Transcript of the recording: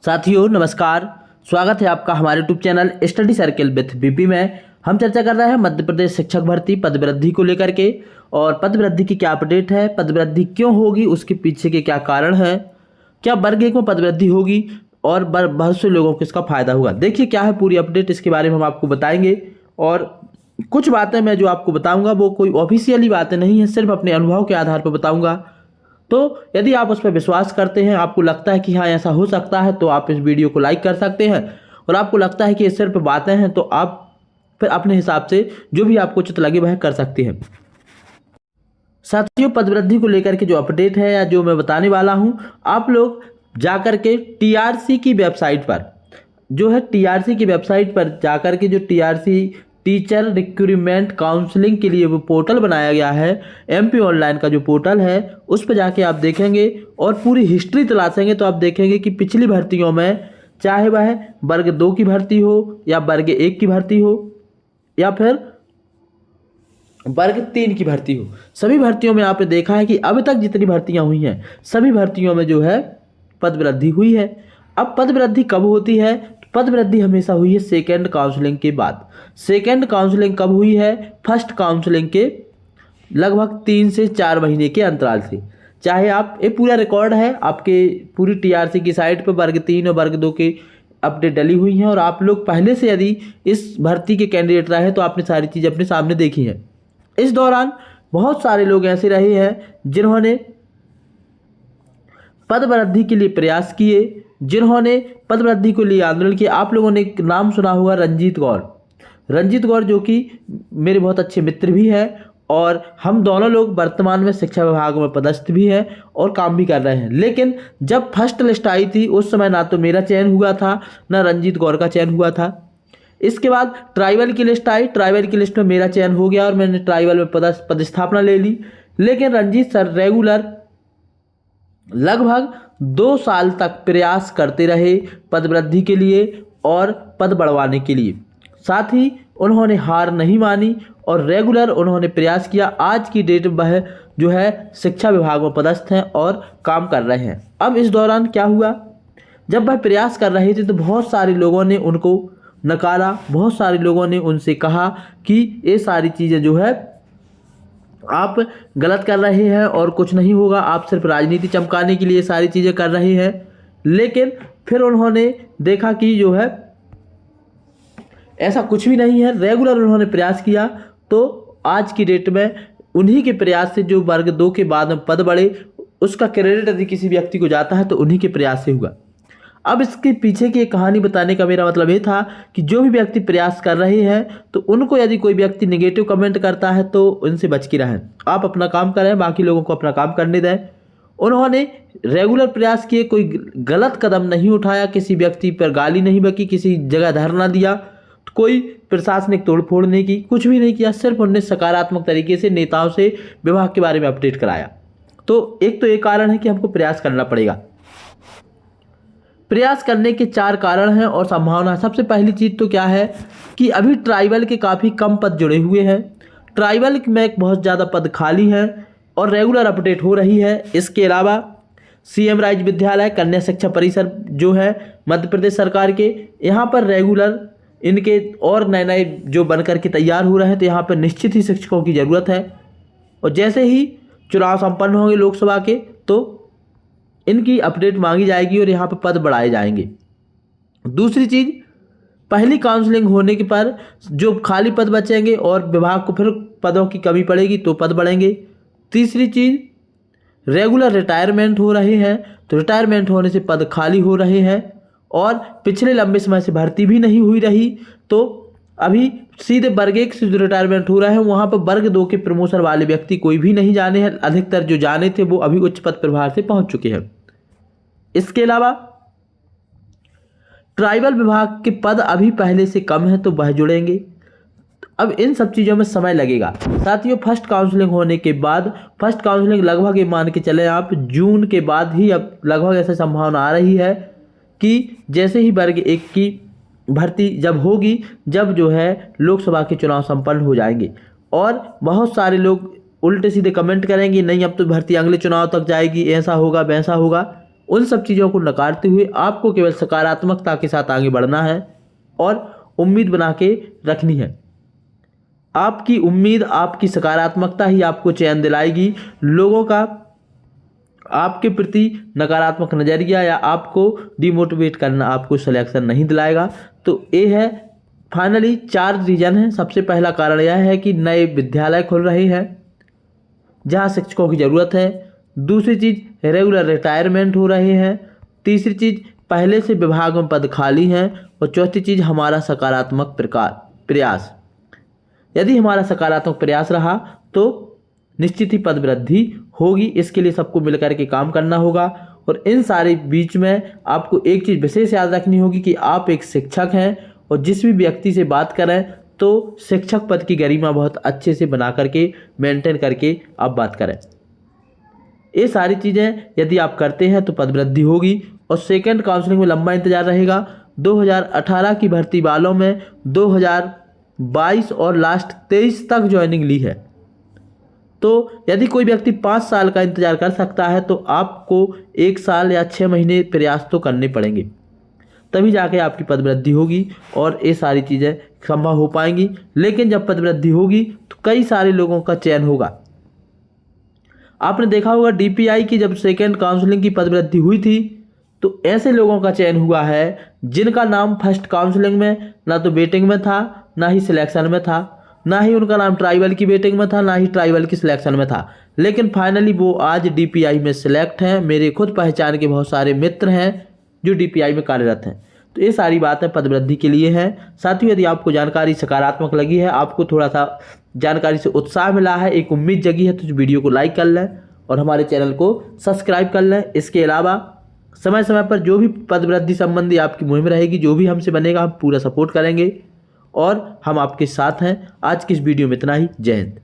साथियों नमस्कार, स्वागत है आपका हमारे YouTube channel study circle with BP में। हम चर्चा कर रहे हैं मध्य प्रदेश शिक्षक भर्ती पद वृद्धि को लेकर के और पद वृद्धि की क्या अपडेट है, पद वृद्धि क्यों होगी, उसके पीछे के क्या कारण हैं, क्या वर्ग एक में पद वृद्धि होगी और बहुत से लोगों को इसका फायदा होगा। देखिए क्या है पूरी अपडेट, इसके बारे में हम आपको बताएंगे। और कुछ बातें मैं जो आपको बताऊंगा वो कोई ऑफिशियली बातें नहीं है, सिर्फ अपने अनुभव के आधार पर बताऊंगा। तो यदि आप उस पर विश्वास करते हैं, आपको लगता है कि हाँ ऐसा हो सकता है, तो आप इस वीडियो को लाइक कर सकते हैं। और आपको लगता है कि ये सिर्फ बातें हैं, तो आप फिर अपने हिसाब से जो भी आपको उचित लगे वह कर सकते हैं। साथियों पदवृद्धि को लेकर के जो अपडेट है या जो मैं बताने वाला हूं, आप लोग जाकर के टीआरसी की वेबसाइट पर जो है, टीआरसी की वेबसाइट पर जाकर के जो टीआरसी टीचर रिक्रूटमेंट काउंसलिंग के लिए वो पोर्टल बनाया गया है, एमपी ऑनलाइन का जो पोर्टल है, उस पर जाके आप देखेंगे और पूरी हिस्ट्री तलाशेंगे तो आप देखेंगे कि पिछली भर्तियों में, चाहे वह वर्ग 2 की भर्ती हो या वर्ग 1 की भर्ती हो या फिर वर्ग 3 की भर्ती हो, सभी भर्तियों में आपने देखा है कि अब तक जितनी भर्तियां हुई हैं सभी भर्तियों में जो है पद वृद्धि हुई है। अब पद वृद्धि कब होती है? पद वृद्धि हमेशा हुई है सेकेंड काउंसलिंग के बाद। सेकेंड काउंसलिंग कब हुई है? फर्स्ट काउंसलिंग के लगभग 3 से 4 महीने के अंतराल से। चाहे आप, ये पूरा रिकॉर्ड है आपके पूरी टीआरसी की साइट पर, वर्ग 3 और वर्ग 2 के अपडेट डली हुई हैं। और आप लोग पहले से यदि इस भर्ती के कैंडिडेट रहे तो आपने सारी चीज़ अपने सामने देखी हैं। इस दौरान बहुत सारे लोग ऐसे रहे हैं जिन्होंने पद वृद्धि के लिए प्रयास किए, जिन्होंने पद वृद्धि के लिए आंदोलन किया। आप लोगों ने एक नाम सुना होगा, रंजीत गौर। रंजीत गौर जो कि मेरे बहुत अच्छे मित्र भी हैं और हम दोनों लोग वर्तमान में शिक्षा विभाग में पदस्थ भी हैं और काम भी कर रहे हैं। लेकिन जब फर्स्ट लिस्ट आई थी उस समय ना तो मेरा चयन हुआ था ना रंजीत गौर का चयन हुआ था। इसके बाद ट्राइबल की लिस्ट आई, ट्राइबल की लिस्ट में मेरा चयन हो गया और मैंने ट्राइबल में पदस्थापना ले ली। लेकिन रंजीत सर रेगुलर लगभग 2 साल तक प्रयास करते रहे पद वृद्धि के लिए और पद बढ़वाने के लिए। साथ ही उन्होंने हार नहीं मानी और रेगुलर उन्होंने प्रयास किया। आज की डेट में वह जो है शिक्षा विभाग में पदस्थ हैं और काम कर रहे हैं। अब इस दौरान क्या हुआ, जब वह प्रयास कर रहे थे तो बहुत सारे लोगों ने उनको नकारा, बहुत सारे लोगों ने उनसे कहा कि ये सारी चीज़ें जो है आप गलत कर रहे हैं और कुछ नहीं होगा, आप सिर्फ राजनीति चमकाने के लिए सारी चीज़ें कर रहे हैं। लेकिन फिर उन्होंने देखा कि जो है ऐसा कुछ भी नहीं है, रेगुलर उन्होंने प्रयास किया। तो आज की डेट में उन्हीं के प्रयास से जो वर्ग 2 के बाद में पद बढ़े, उसका क्रेडिट यदि किसी व्यक्ति को जाता है तो उन्हीं के प्रयास से हुआ। अब इसके पीछे की कहानी बताने का मेरा मतलब ये था कि जो भी व्यक्ति प्रयास कर रहे हैं तो उनको यदि कोई व्यक्ति नेगेटिव कमेंट करता है तो उनसे बच के रहें। आप अपना काम करें, बाकी लोगों को अपना काम करने दें। उन्होंने रेगुलर प्रयास किए, कोई गलत कदम नहीं उठाया, किसी व्यक्ति पर गाली नहीं बकी, किसी जगह धरना दिया, कोई प्रशासनिक तोड़फोड़ नहीं की, कुछ भी नहीं किया। सिर्फ उन्होंने सकारात्मक तरीके से नेताओं से विभाग के बारे में अपडेट कराया। तो एक कारण है कि हमको प्रयास करना पड़ेगा। प्रयास करने के 4 कारण हैं और संभावना। सबसे पहली चीज़ तो क्या है कि अभी ट्राइबल के काफ़ी कम पद जुड़े हुए हैं, ट्राइबल में बहुत ज़्यादा पद खाली हैं और रेगुलर अपडेट हो रही है। इसके अलावा सीएम राज्य विद्यालय कन्या शिक्षा परिसर जो है मध्य प्रदेश सरकार के, यहाँ पर रेगुलर इनके और नए नए जो बनकर के तैयार हो रहे हैं, तो यहाँ पर निश्चित ही शिक्षकों की ज़रूरत है। और जैसे ही चुनाव संपन्न होंगे लोकसभा के तो इनकी अपडेट मांगी जाएगी और यहाँ पर पद बढ़ाए जाएंगे। दूसरी चीज़, पहली काउंसलिंग होने के पर जो खाली पद बचेंगे और विभाग को फिर पदों की कमी पड़ेगी तो पद बढ़ेंगे। तीसरी चीज़, रेगुलर रिटायरमेंट हो रहे हैं तो रिटायरमेंट होने से पद खाली हो रहे हैं और पिछले लंबे समय से भर्ती भी नहीं हुई रही, तो अभी सीधे वर्ग 1 से जो रिटायरमेंट हो रहे हैं वहाँ पर वर्ग 2 के प्रमोशन वाले व्यक्ति कोई भी नहीं जाने हैं। अधिकतर जो जाने थे वो अभी उच्च पद प्रभार से पहुँच चुके हैं। इसके अलावा ट्राइबल विभाग के पद अभी पहले से कम है तो वह जुड़ेंगे। अब इन सब चीज़ों में समय लगेगा। साथियों फर्स्ट काउंसलिंग होने के बाद, फर्स्ट काउंसलिंग लगभग ये मान के चले आप जून के बाद ही अब लगभग ऐसा संभावना आ रही है कि जैसे ही वर्ग 1 की भर्ती जब होगी, जब जो है लोकसभा के चुनाव संपन्न हो जाएंगे और बहुत सारे लोग उल्टे सीधे कमेंट करेंगे, नहीं अब तो भर्ती अगले चुनाव तक जाएगी, ऐसा होगा वैसा होगा। उन सब चीज़ों को नकारते हुए आपको केवल सकारात्मकता के साथ आगे बढ़ना है और उम्मीद बना के रखनी है। आपकी उम्मीद, आपकी सकारात्मकता ही आपको चैन दिलाएगी। लोगों का आपके प्रति नकारात्मक नज़रिया या आपको डिमोटिवेट करना आपको सिलेक्शन नहीं दिलाएगा। तो ये है फाइनली 4 रीज़न हैं। सबसे पहला कारण यह है कि नए विद्यालय खुल रहे हैं जहाँ शिक्षकों की ज़रूरत है। दूसरी चीज़, रेगुलर रिटायरमेंट हो रहे हैं। तीसरी चीज़, पहले से विभाग में पद खाली हैं। और चौथी चीज़, हमारा सकारात्मक प्रयास। यदि हमारा सकारात्मक प्रयास रहा तो निश्चित ही पद वृद्धि होगी। इसके लिए सबको मिलकर के काम करना होगा। और इन सारे बीच में आपको एक चीज़ विशेष याद रखनी होगी कि आप एक शिक्षक हैं और जिस भी व्यक्ति से बात करें तो शिक्षक पद की गरिमा बहुत अच्छे से बना करके मेंटेन करके आप बात करें। ये सारी चीज़ें यदि आप करते हैं तो पद वृद्धि होगी। और सेकंड काउंसलिंग में लंबा इंतजार रहेगा। 2018 की भर्ती वालों में 2022 और लास्ट 23 तक ज्वाइनिंग ली है। तो यदि कोई व्यक्ति 5 साल का इंतजार कर सकता है तो आपको 1 साल या 6 महीने प्रयास तो करने पड़ेंगे, तभी जाके आपकी पद वृद्धि होगी और ये सारी चीज़ें संभव हो पाएंगी। लेकिन जब पद वृद्धि होगी तो कई सारे लोगों का चयन होगा। आपने देखा होगा DPI की जब सेकेंड काउंसलिंग की पद वृद्धि हुई थी तो ऐसे लोगों का चयन हुआ है जिनका नाम फर्स्ट काउंसलिंग में ना तो वेटिंग में था, ना ही सिलेक्शन में था, ना ही उनका नाम ट्राइबल की वेटिंग में था, ना ही ट्राइबल की सिलेक्शन में था। लेकिन फाइनली वो आज DPI में सिलेक्ट हैं। मेरे खुद पहचान के बहुत सारे मित्र हैं जो DPI में कार्यरत हैं। तो ये सारी बातें पद वृद्धि के लिए हैं। साथियों, यदि आपको जानकारी सकारात्मक लगी है, आपको थोड़ा सा जानकारी से उत्साह मिला है, एक उम्मीद जगी है, तो इस वीडियो को लाइक कर लें और हमारे चैनल को सब्सक्राइब कर लें। इसके अलावा समय समय पर जो भी पद वृद्धि संबंधी आपकी मुहिम रहेगी, जो भी हमसे बनेगा, हम पूरा सपोर्ट करेंगे और हम आपके साथ हैं। आज की इस वीडियो में इतना ही। जय हिंद।